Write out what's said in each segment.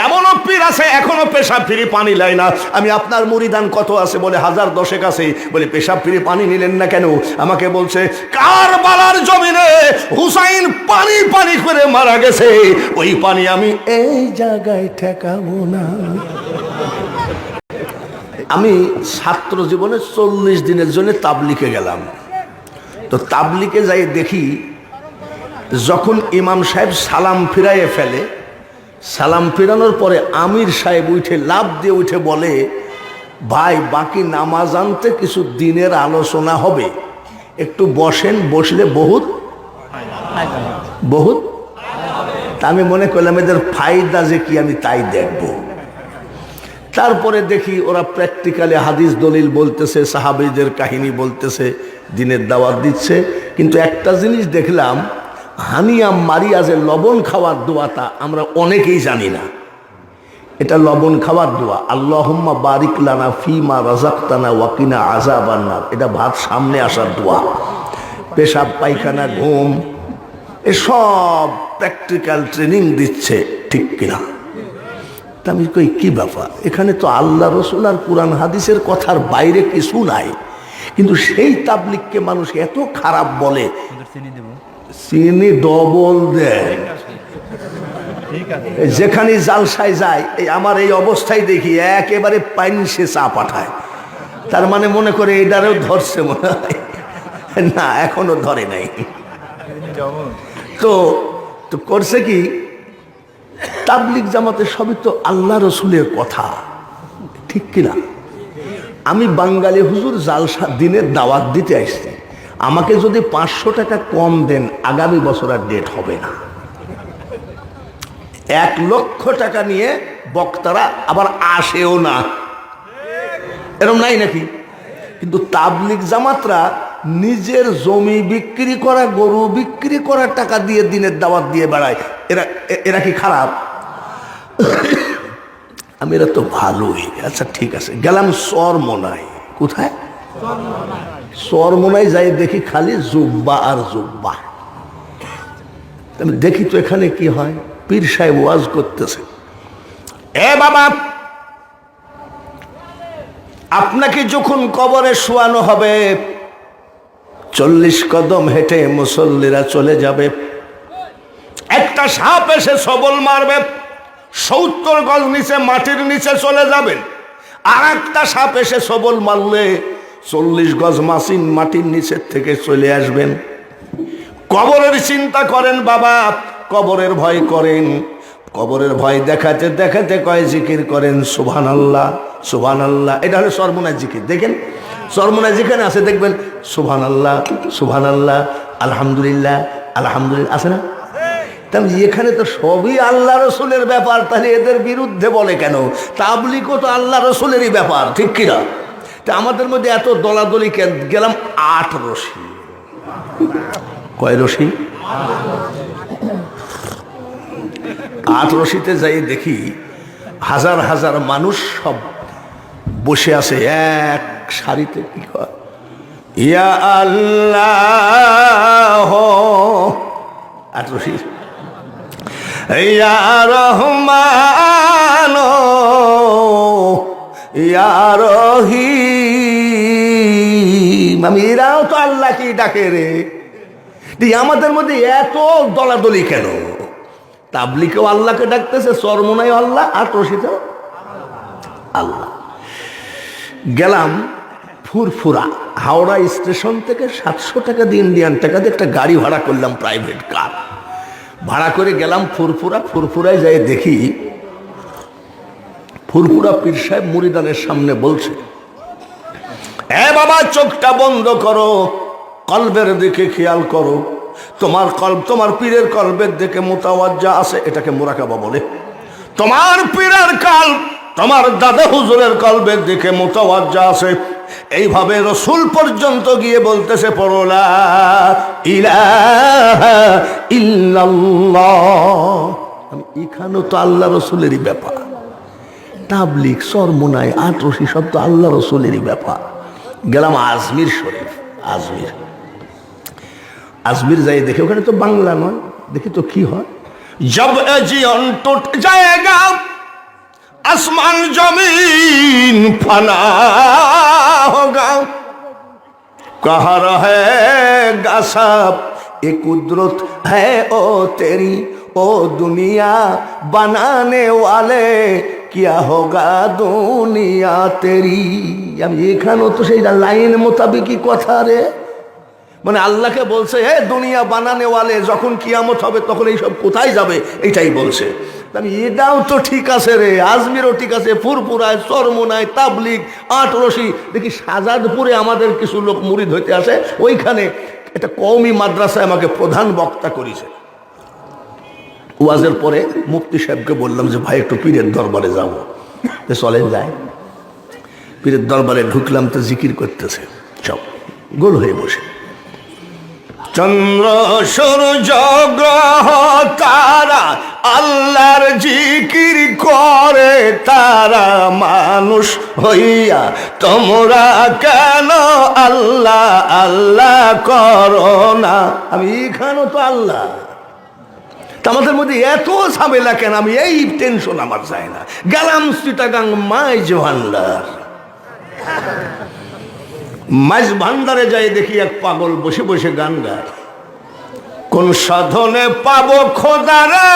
এমনও পীর আছে এখনো পেশাব ফিরে পানি লাই না। আমি আপনার মুরিদান কত আছে বলে 1010 আছে, বলে পেশাব ফিরে পানি নিলেন না কেন? আমাকে বলছে কারবালার জমিনে হুসাইন পানি পানি করে মারা গেছে, ওই পানি আমি এই জায়গায় ঠেকাবো না। আমি ছাত্র জীবনে 40 দিনের জন্য তাবলিগে গেলাম। তো তাবলিগে যাই দেখি যখন ইমাম সাহেব সালাম ফিরাইয়ে ফেলে, সালাম ফিরানোর পরে আমির সাহেব উঠে লাফ দিয়ে উঠে বলে, ভাই বাকি নামাজ আনতে কিছু দিনের আলোচনা হবে, একটু বসেন, বসলে বহুত বহুত। তা আমি মনে করলাম এদের ফায়দা যে কি আমি তাই দেখব। তারপরে দেখি ওরা প্র্যাকটিক্যালি হাদিস দলিল বলতেছে, সাহাবীদের কাহিনী বলতেছে, দিনের দাওয়াত দিচ্ছে। কিন্তু একটা জিনিস দেখলাম, হানিয়া মারিয়াজের লবণ খাওয়ার দোয়াটা আমরা অনেকেই জানি না। এটা লবণ খাওয়ার দোয়া, আল্লাহুম্মা বারিক লানা ফিমা রাযাকতানা ওয়াকিনা আযাবান নার। এটা ভাত সামনে আসার দোয়া। পেশাব পায়খানা ঘুম এসব প্র্যাকটিক্যাল ট্রেনিং দিচ্ছে, ঠিক কিনা? তা আমি কই কি ব্যাপার, এখানে তো আল্লাহ রসুল আর কোরআন হাদিসের কথার বাইরে কিছু নাই, কিন্তু সেই তাবলিগকে মানুষ এত খারাপ বলে, চিনি ডবল দেয়। যেখানে জালসায় যায়, এই আমার এই অবস্থায় দেখি একেবারে পাইনসে চা পাঠায়। তার মানে মনে করে এটারেও ধরছে মনে হয়, না এখনো ধরে নাই। তো করছে কি, তাবলিগ জামাতে সবই তো আল্লাহ রসুলের কথা, ঠিক কিনা? আমি বাঙালি হুজুর জালসা দিনের দাওয়াত দিতে আসছি, আমাকে যদি 500 টাকা কম দেন আগামী বছর আর ডেট হবে না। 1 লক্ষ টাকা নিয়ে বক্তারা আবার আসেও না, এরকম নাই নাকি? কিন্তু তাবলিগ জামাতরা নিজের জমি বিক্রি করা, গরু বিক্রি করার টাকা দিয়ে দিনের দাওয়াত দিয়ে বেড়ায়। এরা কি খারাপ? আমি এরা তো ভালোই। আচ্ছা ঠিক আছে, গেলাম চরমোনাই। কোথায়? চরমোনাই যাই দেখি খালি জুব্বা আর জুব্বা। আমি দেখি তো এখানে কি হয়। পীর সাহেব ওয়াজ করতেছে, এ বাবা, আপনাকে যখন কবরে শোয়ানো হবে 40 কদম হেঁটে মুসল্লিরা চলে যাবে, একটা সাপ এসে সবল মারবে, 70 গজ নিচে মাটির নিচে চলে যাবেন। আর একটা সাপ এসে সবল মারলে 40 গজ মাটির নিচের থেকে চলে আসবেন। কবরের চিন্তা করেন বাবা, কবরের ভয় করেন। কবরের ভয় দেখাতে দেখাতে কয় জিকির করেন সুবহানাল্লাহ সুবহানাল্লাহ। এটা হলো সরমুনায় জিকির। দেখেন সরমুনায় যেখানে আছে দেখবেন সুবহানাল্লাহ সুবহানাল্লাহ, আলহামদুলিল্লাহ আলহামদুলিল্লাহ, আছে না? তাহলে এখানে তো সবই আল্লাহ রসুলের ব্যাপার, তাহলে এদের বিরুদ্ধে বলে কেন? তাবলিগও তো আল্লাহ রসুলেরই ব্যাপার, ঠিক কিনা? তা আমাদের মধ্যে এত দলাদলি কেন? গেলাম 8 রশি। কয় রশি? 8 রশিতে যাই দেখি হাজার হাজার মানুষ সব বসে আছে এক সারিতে। কি কয়? ইয়া আল্লাহ 8 রশি, ইয়া রহমান ইয়া রহিম। আমি এরাও তো আল্লাহকে ডাকে রে। আমাদের মধ্যে এত দলাদলি কেন? তাবলিগেও আল্লাহকে ডাকতেছে, চরমোনাই আল্লাহ, 8 রশিতেও আল্লাহ। গেলাম ফুরফুরা, হাওড়া স্টেশন থেকে 700 টাকা দিয়ে, ইন্ডিয়ান টাকা দিয়ে একটা গাড়ি ভাড়া করলাম, প্রাইভেট কার ভাড়া করে গেলাম ফুরফুরা। ফুরফুরায় যাই দেখি ফুরফুরা পীর সাহেব মুরিদানের সামনে বলছে, এ বাবা চোখটা বন্ধ করো, কলবের দিকে খেয়াল করো, তোমার কলব তোমার পীরের কলবের দিকে মুতাওয়াজ্জা আছে, এটাকে মুরাকাবা বলে। তোমার পীরের কলব তোমার দাদা হুজুরের কলবের দিকে মুতাওয়াজ্জা আছে। এইভাবে রসুল পর্যন্ত গিয়ে বলতেছে, পড়ো লা ইলাহা ইল্লাল্লাহ। আমি এখানেও তো আল্লাহ রসুলেরই ব্যাপার। তাবলিগ চরমোনাই 8 রশি সব তো আল্লাহ রসুলেরই ব্যাপার। গেলাম আজমির শরীফ। আজমির যাই দেখি ওখানে তো বাংলা নয়, দেখি তো কি হয়। জব এ জীবন টুট জায়েগা आसमान जमीन फना होगा, कहाँ रहे गसब ये कुदरत है ओ तेरी, ओ दुनिया बनाने वाले क्या होगा दुनिया तेरी। আমি এখানেও তো সেই লাইন মোতাবেকই কথা রে, মানে আল্লাহকে বলছে হে দুনিয়া বানানে ওয়ালে, যখন কিয়ামত হবে তখন এইসব কোথায় যাবে এটাই বলছে। আমি এটাও তো ঠিক আছে রে, আজমিরও ঠিক আছে, ফুরপুরায়, চরমোনায়, তাবলিগ, আটরশি, দেখি শাহজাদপুরে আমাদের কিছু লোক মুরিদ হইতে আসে, ওইখানে একটা কওমি মাদ্রাসায় আমাকে প্রধান বক্তা করেছে। ওয়াজের পরে মুফতি সাহেবকে বললাম যে ভাই একটু পীরের দরবারে যাবো, তো চলেন যায়। পীরের দরবারে ঢুকলাম তো জিকির করতেছে সব গোল হয়ে বসে, চন্দ্র সূর্য গ্রহ তারা আল্লাহর জিকির করে তারা, মানুষ হইয়া তোমরা কেন আল্লাহ আল্লাহ করো না। আমি এখানেও তো আল্লাহ, আমাদের মধ্যে এত ঝামেলা কেন? আমি এই টেনশন আমার যায় না। গেলাম চিটাগাং মাইজ ভান্ডার, মাইজ ভান্ডারে যাই দেখি এক পাগল বসে বসে গান গায়, কোন সাধনে পাবো খোদারে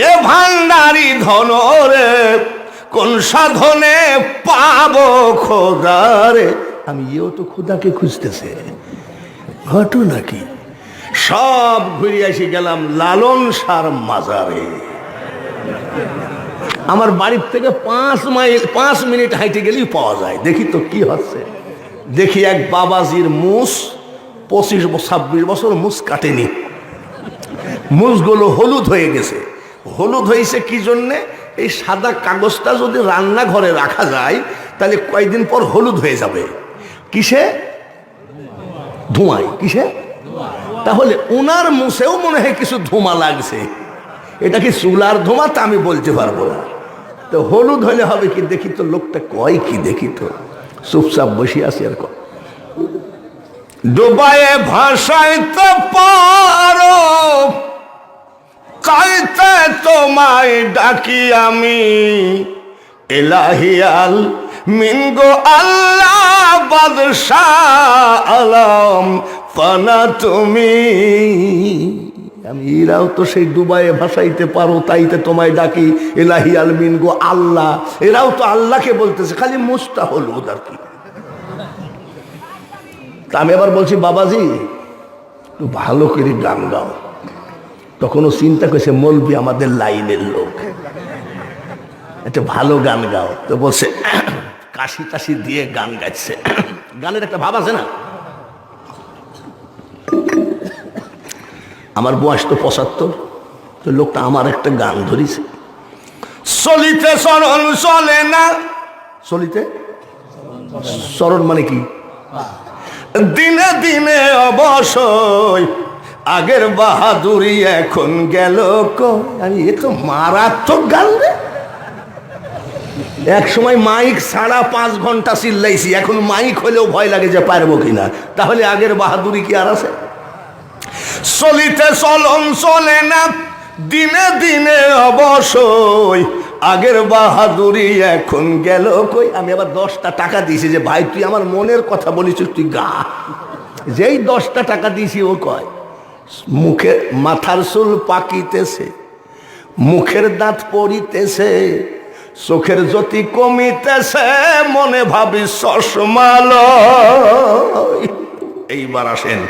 এ ভান্ডারি ধন রে, কোন সাধনে পাবো খোদারে। আমি এও তো খোদাকে খুঁজতেছে, ঘটনা কি? সব ঘুরে এসে গেলাম লালন শাহর মাজারে। আমার বাড়ির থেকে 5 মিনিট হাইটে গেলেই পাওয়া যায়। দেখি তো কি হচ্ছে, দেখি এক বাবাজির মুস 25-26 বছর মুস কাটেনি, মুসগুলো হলুদ হয়ে গেছে। হলুদ হয়েছে কি জন্যে? এই সাদা কাগজটা যদি রান্নাঘরে রাখা যায় তাহলে কয়েকদিন পর হলুদ হয়ে যাবে। কিসে? ধোঁয়ায়। কিসে? তাহলে ওনার মুছেও মনে হয় কিছু ধোঁয়া লাগছে। এটা কি চুলার ধোঁয়া তা আমি বলতে পারবো না। তো হলুদ হলে হবে কি? দেখি তো লোকটা কয় কি, দেখি তো। চুপচাপ বসে আছি আর কয়, ডুবায়ে ভাসাইতে পারো চাইতে তোমায় ডাকি আমি, এলাহিয়াল মিনগো আল্লাহ বাদশাহ আলম ফানা তুমি। আমি এরাও তো সেই ডুবায়ে ভাসাইতে পারো তাইতে তোমায় ডাকি, এলাহি আলমিন গো আল্লাহ। এরাও তো আল্লাহকে বলতেছে, খালি মুস্তা হলুদ আর কি। তা আমি আবার বলছি বাবাজি একটু ভালো করে গান গাও। তখনও চিন্তা করছে মৌলবি আমাদের লাইনের লোক, একটা ভালো গান গাও। তো বলছে কাশি টাশি দিয়ে গান গাইছে। গানের একটা ভাব আছে না? আমার বয়স তো 75, তো লোকটা আমার একটা গান ধরিছে, চলিতে চরণ চলে না। চলিতে চরণ মানে কি? দিনে দিনে অবশ্যই আগের বাহাদুরি এখন গেল কই। আমি এ তো মারাত্মক গান রে। এক সময় মাইক ছাড়া 5 ঘন্টা চিল্লাইছি, এখন মাইক হলেও ভয় লাগে যে পারবো কিনা। তাহলে আগের বাহাদুরি কি আর আছে? চলিতে চলন চলে না, দিনে দিনে অবশ্যই আগের বাহাদুরি এখন গেল কই। আমি আবার 10টা টাকা দিয়েছি যে ভাই তুই আমার মনের কথা বলিস, তুই গা। যেই 10টা টাকা দিয়েছি ও কয় মুখে মাথার চুল পাকিতেছে, মুখের দাঁত পড়িতেছে, চোখের জ্যোতি কমিতেছে, মনে ভাবি চশমালো। এইবার আসেন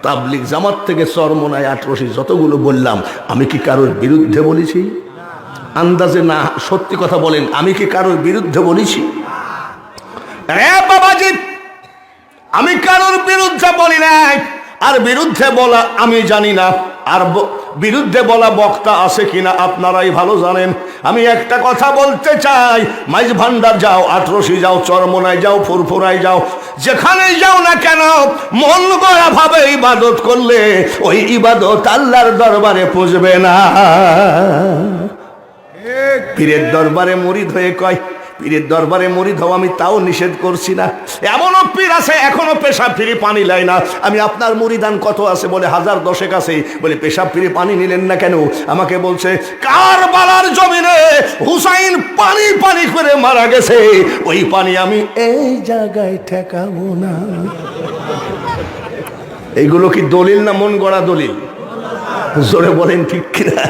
তাবলিগ জামাত থেকে চরমোনায় 18 যতগুলো বললাম, আমি কি কারোর বিরুদ্ধে বলেছি? আন্দাজে না, সত্যি কথা বলেন, আমি কি কারোর বিরুদ্ধে বলেছি? বাবাজি আমি কারোর বিরুদ্ধে বলি নাই। আর বিরুদ্ধে বলা আমি জানি না, আর বিরুদ্ধে বলা বক্তা আছে কিনা আপনারাই ভালো জানেন। আমি একটা কথা বলতে চাই, মাইজ ভান্ডার যাও, 18 যাও, চরমোনায় যাও, ফুরফুরায় যাও, যেখানেই যাও না কেন মন গড়া ভাবে ইবাদত করলে ওই ইবাদত আল্লাহর দরবারে পুজবে না। পীরের দরবারে মুরিদ হয়ে কয়, পীরের দরবারে মুরিদ হও, আমি তাও নিষেধ করছি না। এমনও পীর আছে এখনো পেশাব ফিরে পানি লাই না। আমি আপনার মুরিদান কত আছে বলে 1000 10 আছে, বলে পেশাব ফিরে পানি নিলেন না কেন? আমাকে বলছে কারবালার জমিনে হুসাইন পানি পানি করে মারা গেছে, ওই পানি আমি এই জায়গায় ঠেকাবো না। এইগুলো কি দলিল না মন গড়া দলিল? জোরে বলেন ঠিক কিনা?